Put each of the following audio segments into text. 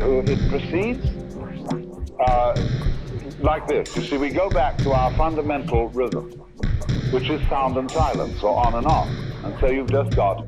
it proceeds like this. You see, we go back to our fundamental rhythm, which is sound and silence, or on and off. And so you've just got...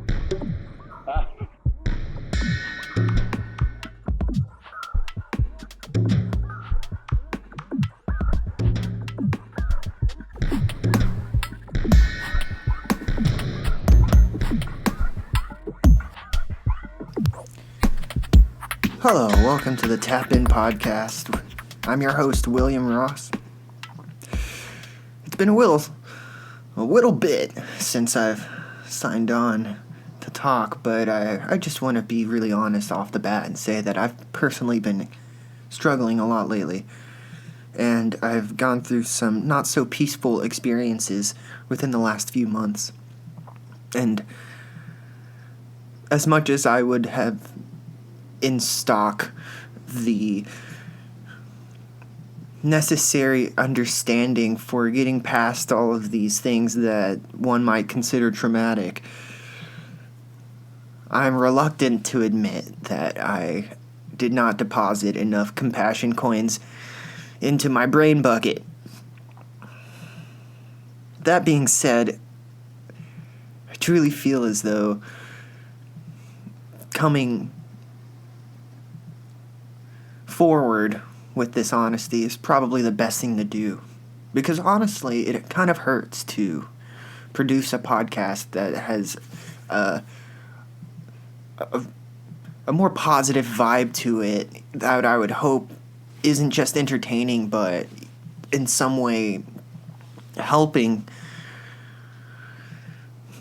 Hello, welcome to the Tap In Podcast. I'm your host, W.A.Ross. It's been a little bit since I've signed on to talk, but I just want to be really honest off the bat and say that I've personally been struggling a lot lately, and I've gone through some not so peaceful experiences within the last few months. And as much as I would have in stock the necessary understanding for getting past all of these things that one might consider traumatic, I'm reluctant to admit that I did not deposit enough compassion coins into my brain bucket. That being said, I truly feel as though coming forward with this honesty is probably the best thing to do, because honestly it kind of hurts to produce a podcast that has a more positive vibe to it that I would hope isn't just entertaining but in some way helping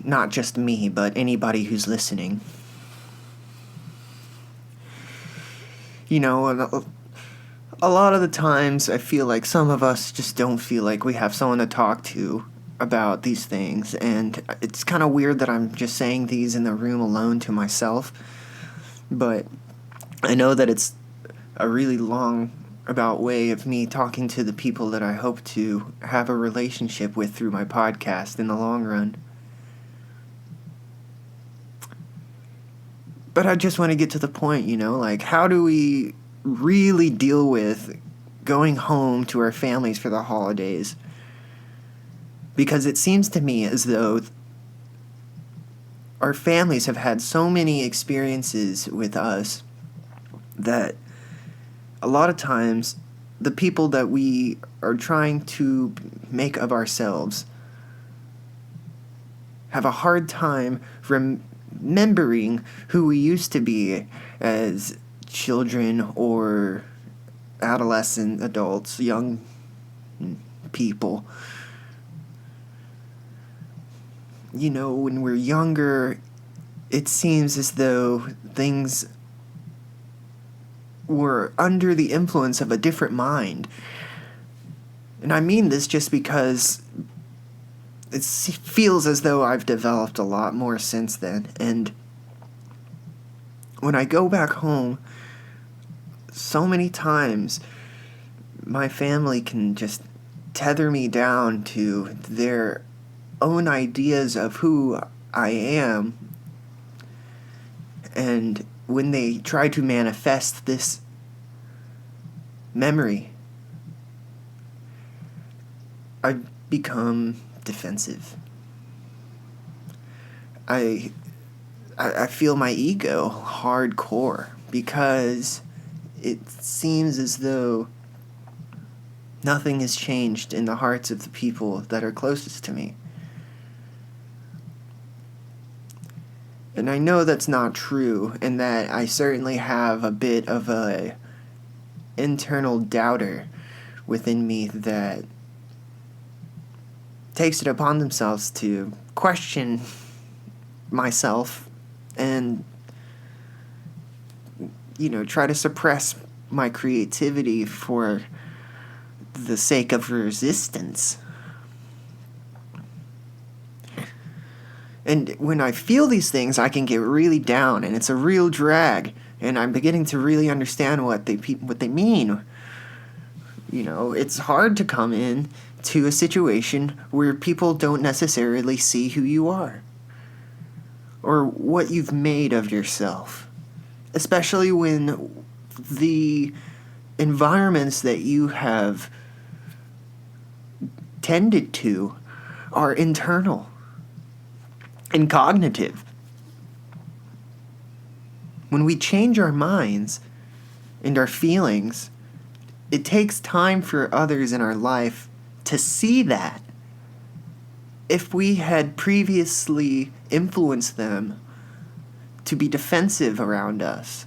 not just me but anybody who's listening. You know, a lot of the times I feel like some of us just don't feel like we have someone to talk to about these things, and it's kind of weird that I'm just saying these in the room alone to myself, but I know that it's a really long about way of me talking to the people that I hope to have a relationship with through my podcast in the long run. But I just want to get to the point, you know, like, how do we really deal with going home to our families for the holidays? Because it seems to me as though our families have had so many experiences with us that a lot of times the people that we are trying to make of ourselves have a hard time remembering who we used to be as children or adolescent adults, young people. You know, when we're younger, it seems as though things were under the influence of a different mind. And I mean this just because it feels as though I've developed a lot more since then. And when I go back home, so many times my family can just tether me down to their own ideas of who I am. And when they try to manifest this memory, I become defensive. I feel my ego hardcore because it seems as though nothing has changed in the hearts of the people that are closest to me. And I know that's not true, and that I certainly have a bit of a internal doubter within me that takes it upon themselves to question myself and, you know, try to suppress my creativity for the sake of resistance. And when I feel these things, I can get really down, and it's a real drag, and I'm beginning to really understand what they mean. You know, it's hard to come in to a situation where people don't necessarily see who you are or what you've made of yourself, especially when the environments that you have tended to are internal and cognitive. When we change our minds and our feelings, it takes time for others in our life to see that. If we had previously influenced them to be defensive around us,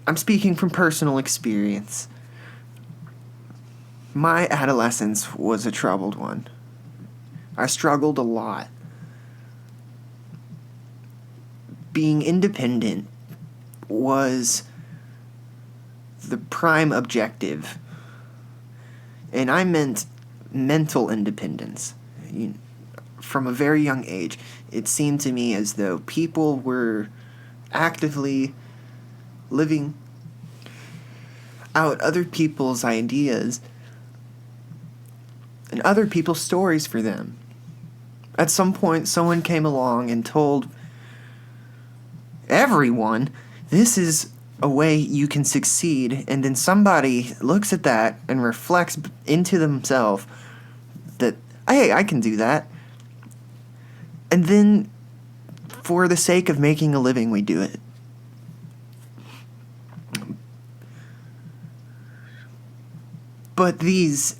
I'm speaking from personal experience. My adolescence was a troubled one. I struggled a lot. Being independent was the prime objective. And I meant mental independence. From a very young age, it seemed to me as though people were actively living out other people's ideas and other people's stories for them. At some point, someone came along and told everyone, this is a way you can succeed, and then somebody looks at that and reflects into themselves that, hey, I can do that. And then, for the sake of making a living, we do it. But these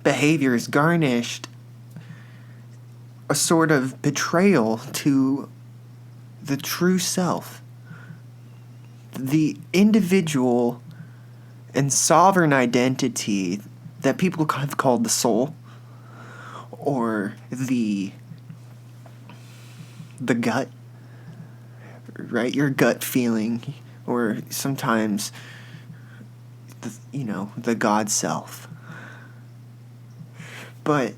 behaviors garnished a sort of betrayal to the true self, the individual and sovereign identity that people have called the soul, or the gut, right? Your gut feeling, or sometimes the God self. But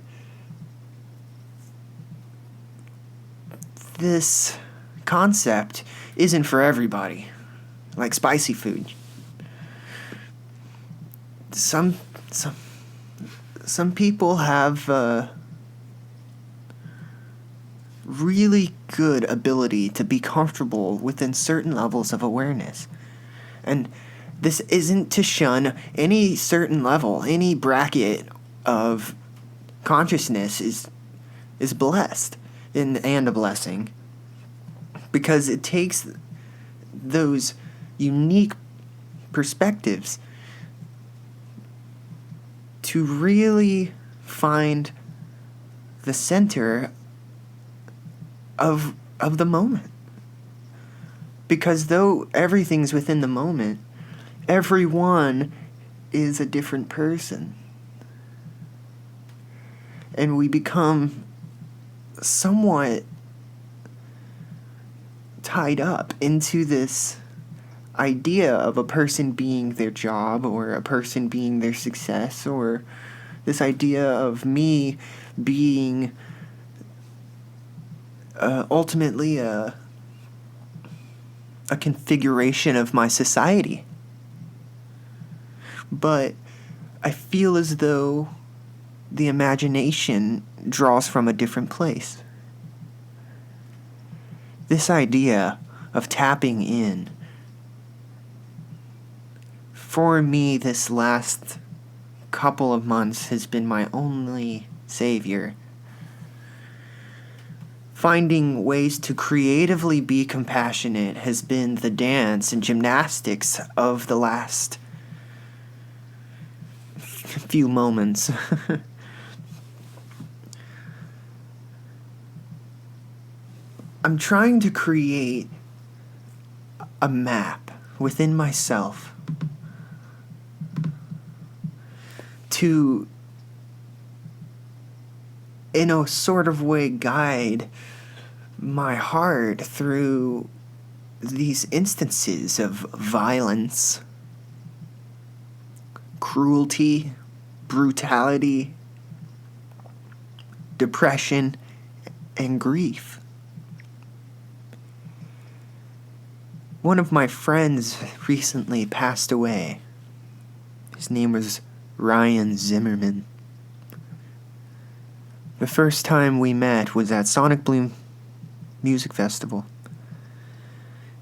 this concept isn't for everybody. Like spicy food. Some people have really good ability to be comfortable within certain levels of awareness. And this isn't to shun any certain level, any bracket of consciousness is blessed and a blessing, because it takes those unique perspectives to really find the center of the moment. Because though everything's within the moment, everyone is a different person. And we become somewhat tied up into this idea of a person being their job, or a person being their success, or this idea of me being ultimately a configuration of my society. But I feel as though the imagination draws from a different place. This idea of tapping in, for me, this last couple of months has been my only savior. Finding ways to creatively be compassionate has been the dance and gymnastics of the last few moments. I'm trying to create a map within myself to, in a sort of way, guide my heart through these instances of violence, cruelty, brutality, depression, and grief. One of my friends recently passed away. His name was Ryan Zimmerman. The first time we met was at Sonic Bloom Music Festival.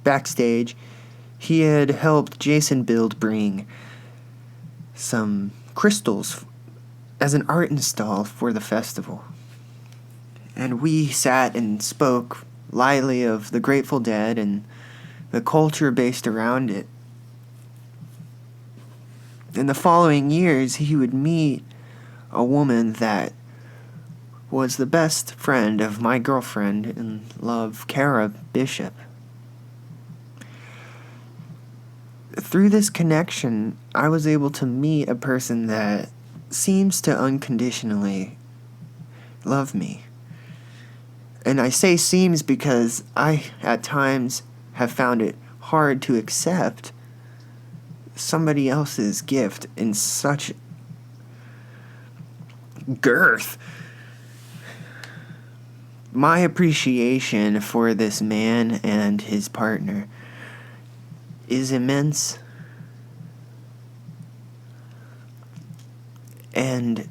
Backstage, he had helped Jason bring some crystals as an art install for the festival. And we sat and spoke lightly of the Grateful Dead and the culture based around it. In the following years, he would meet a woman that was the best friend of my girlfriend in love, Kara Bishop. Through this connection, I was able to meet a person that seems to unconditionally love me. And I say seems because I, at times, have found it hard to accept somebody else's gift in such girth. My appreciation for this man and his partner is immense and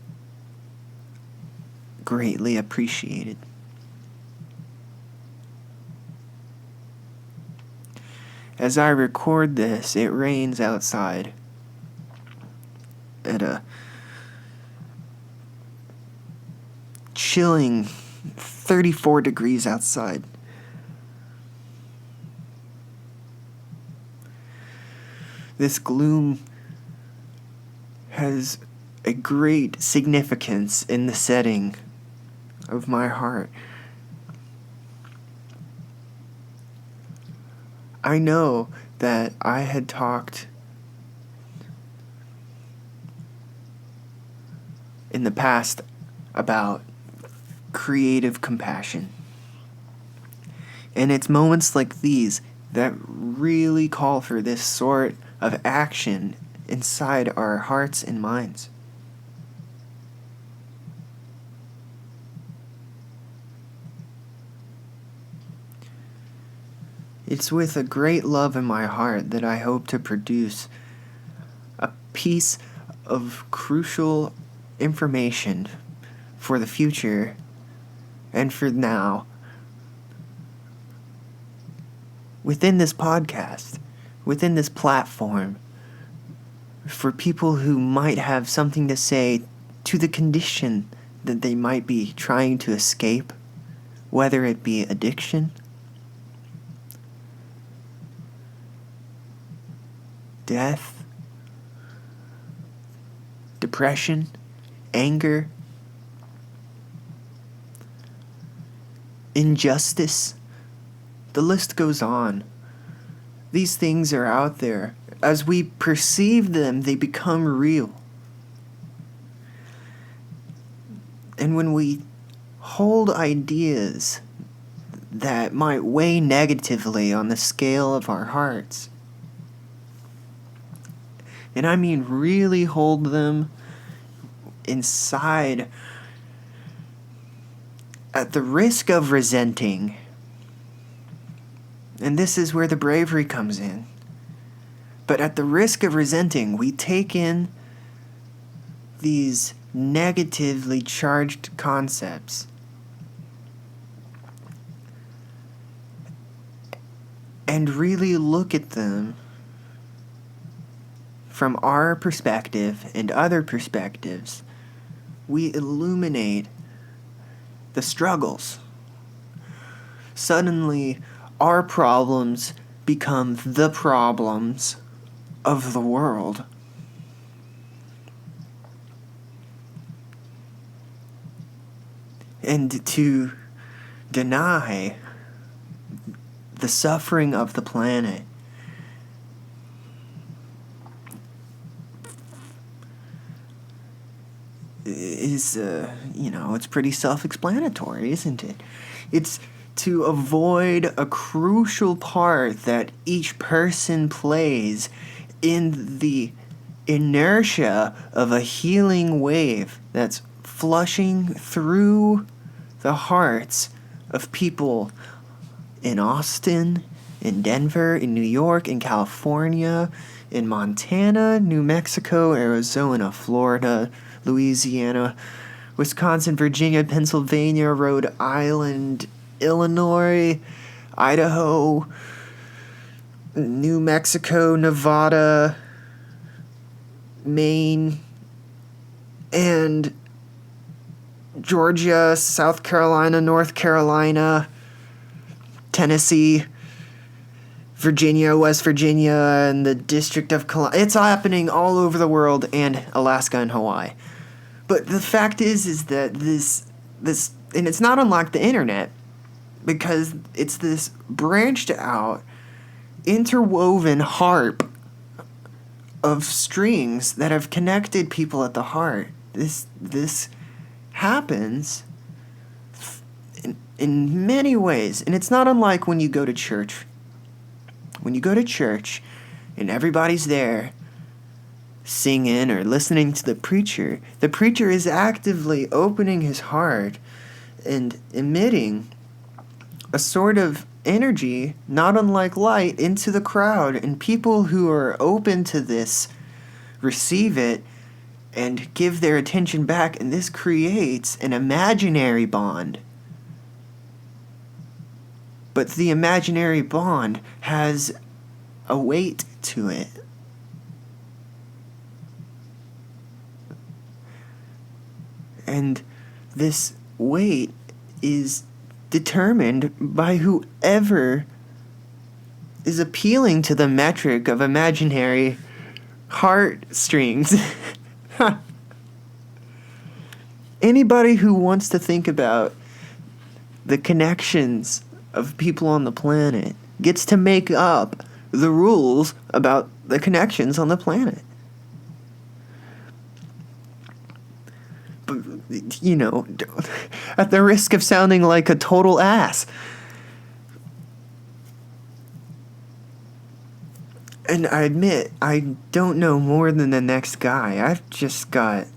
greatly appreciated. As I record this, it rains outside at a chilling 34 degrees outside. This gloom has a great significance in the setting of my heart. I know that I had talked in the past about creative compassion. And it's moments like these that really call for this sort of action inside our hearts and minds. It's with a great love in my heart that I hope to produce a piece of crucial information for the future and for now within this podcast, within this platform, for people who might have something to say to the condition that they might be trying to escape, whether it be addiction, death, depression, anger, injustice. The list goes on. These things are out there. As we perceive them, they become real. And when we hold ideas that might weigh negatively on the scale of our hearts, and I mean really hold them inside at the risk of resenting. And this is where the bravery comes in. But at the risk of resenting, we take in these negatively charged concepts and really look at them from our perspective and other perspectives. We illuminate the struggles. Suddenly, our problems become the problems of the world. And to deny the suffering of the planet is, it's pretty self-explanatory, isn't it? It's to avoid a crucial part that each person plays in the inertia of a healing wave that's flushing through the hearts of people in Austin, in Denver, in New York, in California, in Montana, New Mexico, Arizona, Florida, Louisiana, Wisconsin, Virginia, Pennsylvania, Rhode Island, Illinois, Idaho, New Mexico, Nevada, Maine, and Georgia, South Carolina, North Carolina, Tennessee, Virginia, West Virginia, and the District of Columbia. It's happening all over the world, and Alaska and Hawaii. But the fact is that this, and it's not unlike the internet, because it's this branched out, interwoven harp of strings that have connected people at the heart. This happens in many ways, and it's not unlike when you go to church. When you go to church and everybody's there singing or listening to the preacher is actively opening his heart and emitting a sort of energy, not unlike light, into the crowd, and people who are open to this receive it and give their attention back, and this creates an imaginary bond. But the imaginary bond has a weight to it. And this weight is determined by whoever is appealing to the metric of imaginary heartstrings. Anybody who wants to think about the connections of people on the planet gets to make up the rules about the connections on the planet. But, you know, at the risk of sounding like a total ass, and I admit, I don't know more than the next guy. I've just got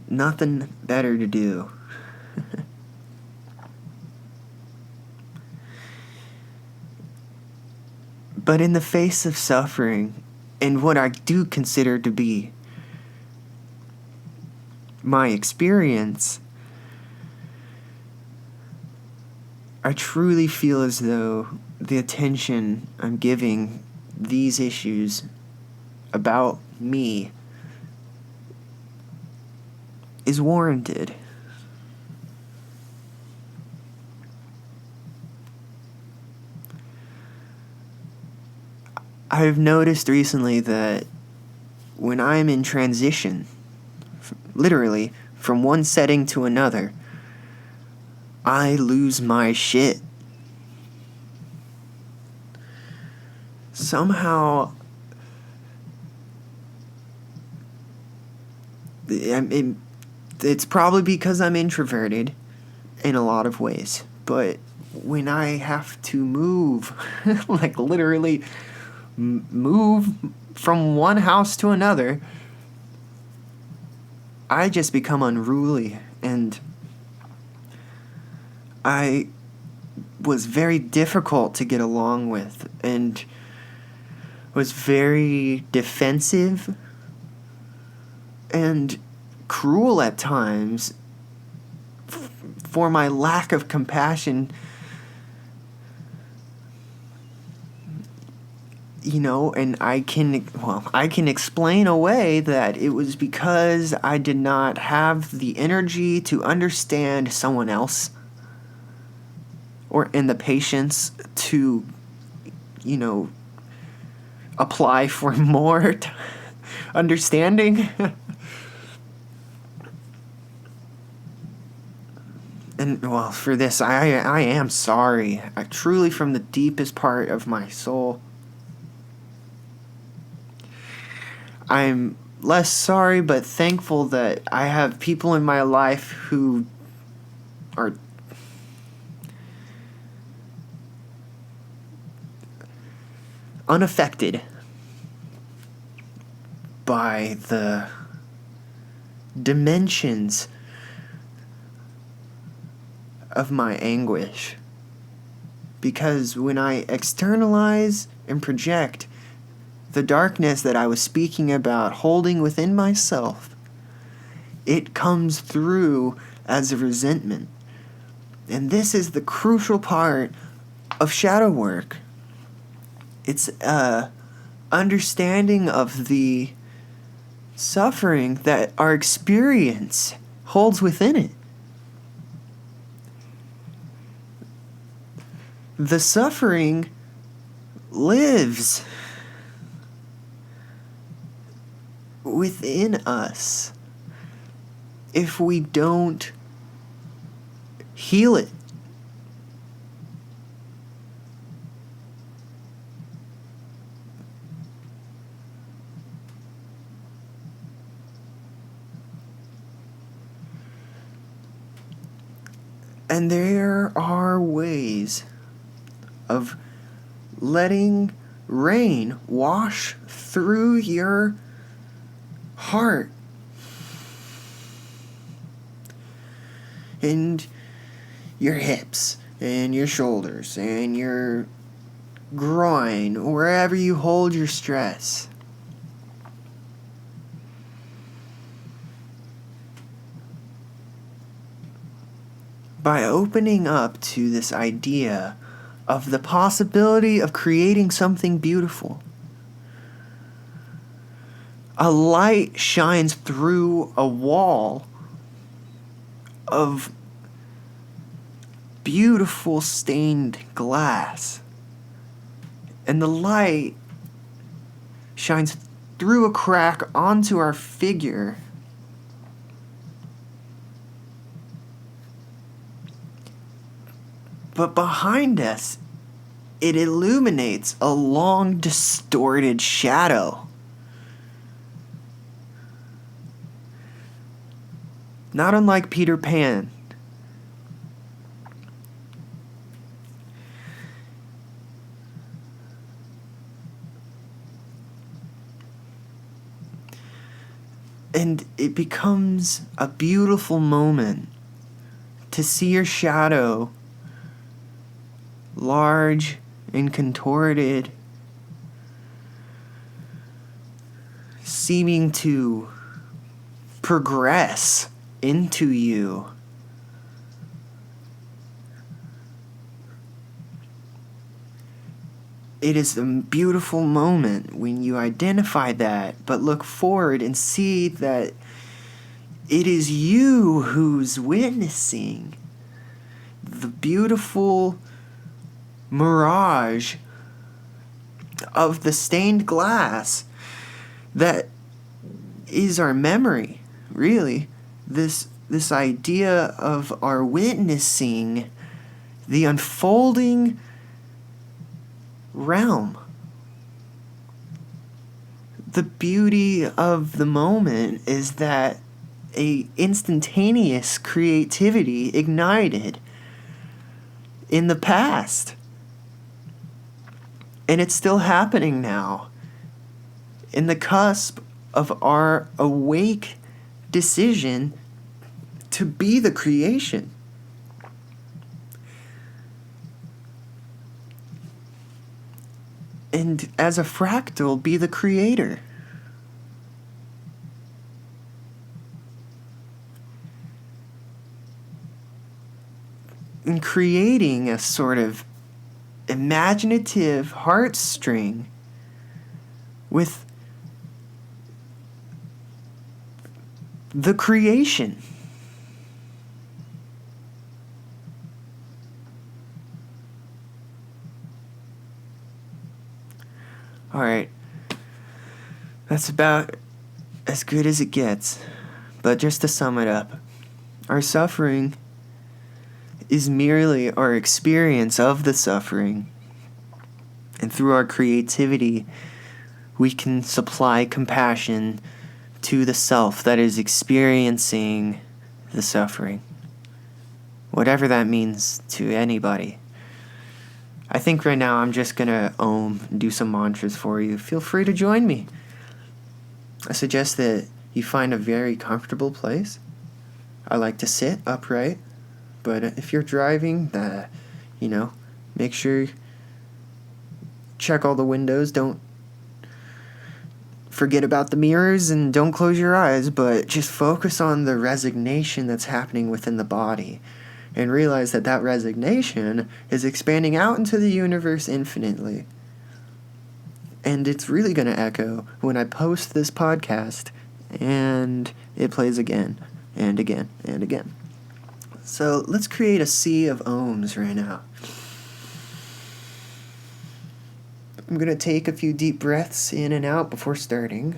nothing better to do. But in the face of suffering, and what I do consider to be my experience, I truly feel as though the attention I'm giving these issues about me is warranted. I've noticed recently that when I'm in transition, literally from one setting to another, I lose my shit. Somehow, it's probably because I'm introverted in a lot of ways, but when I have to move, like literally move from one house to another, I just become unruly, and I was very difficult to get along with, and was very defensive and cruel at times for my lack of compassion. You know, and I can explain away that it was because I did not have the energy to understand someone else, and the patience to, you know, apply for more understanding. And, well, for this, I am sorry. I truly, from the deepest part of my soul, I'm less sorry but thankful that I have people in my life who are unaffected by the dimensions of my anguish. Because when I externalize and project the darkness that I was speaking about holding within myself, it comes through as a resentment. And this is the crucial part of shadow work. It's a understanding of the suffering that our experience holds within it. The suffering lives within us if we don't heal it. And there are ways of letting rain wash through your heart and your hips and your shoulders and your groin, wherever you hold your stress. By opening up to this idea of the possibility of creating something beautiful, a light shines through a wall of beautiful stained glass, and the light shines through a crack onto our figure. But behind us, it illuminates a long, distorted shadow. Not unlike Peter Pan. And it becomes a beautiful moment to see your shadow large and contorted, seeming to progress into you. It is a beautiful moment when you identify that, but look forward and see that it is you who's witnessing the beautiful mirage of the stained glass that is our memory, really. This idea of our witnessing the unfolding realm. The beauty of the moment is that a instantaneous creativity ignited in the past. And it's still happening now, in the cusp of our awake decision to be the creation. And as a fractal, be the creator. In creating a sort of imaginative heartstring with the creation. All right, that's about as good as it gets. But just to sum it up, our suffering is merely our experience of the suffering. And through our creativity, we can supply compassion to the self that is experiencing the suffering. Whatever that means to anybody. I think right now I'm just gonna do some mantras for you. Feel free to join me. I suggest that you find a very comfortable place. I like to sit upright, but if you're driving, make sure check all the windows. Don't forget about the mirrors and don't close your eyes, but just focus on the resignation that's happening within the body. and realize that that resignation is expanding out into the universe infinitely. And it's really going to echo when I post this podcast and it plays again and again and again. So let's create a sea of ohms right now. I'm going to take a few deep breaths in and out before starting.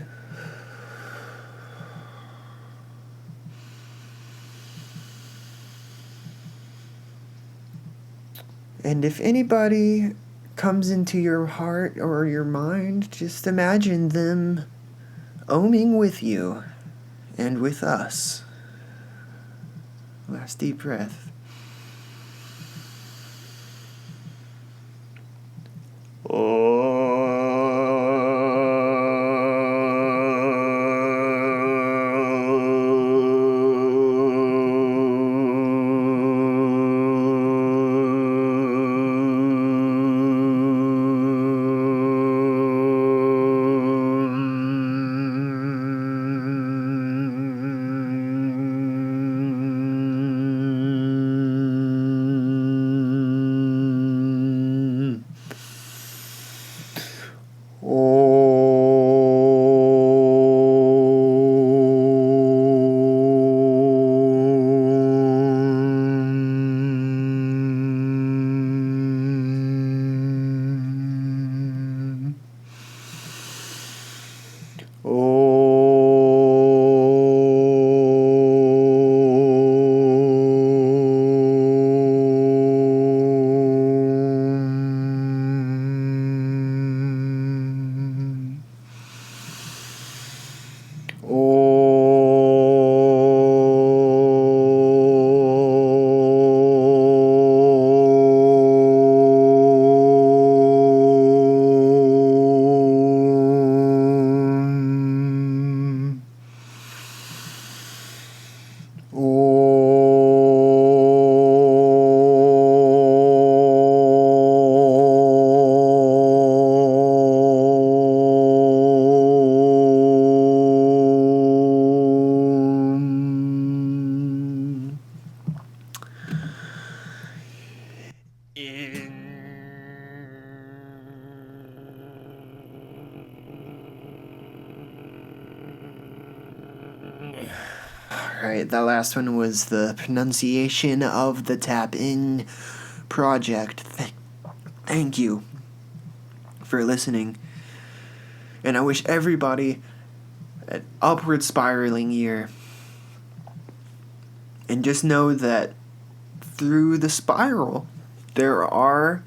And if anybody comes into your heart or your mind, just imagine them ohming with you and with us. Last deep breath. Alright, that last one was the pronunciation of the Tap In project. Thank you for listening. And I wish everybody an upward spiraling year. And just know that through the spiral, there are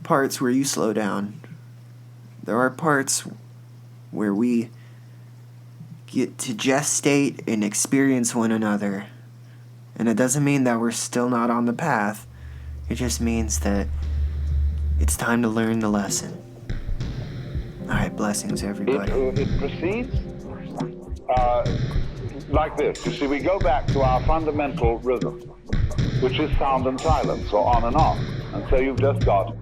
parts where you slow down. There are parts where we get to gestate and experience one another. And it doesn't mean that we're still not on the path. It just means that it's time to learn the lesson. Alright, blessings everybody. It proceeds like this. You see, we go back to our fundamental rhythm, which is sound and silence, or on and off. And so you've just got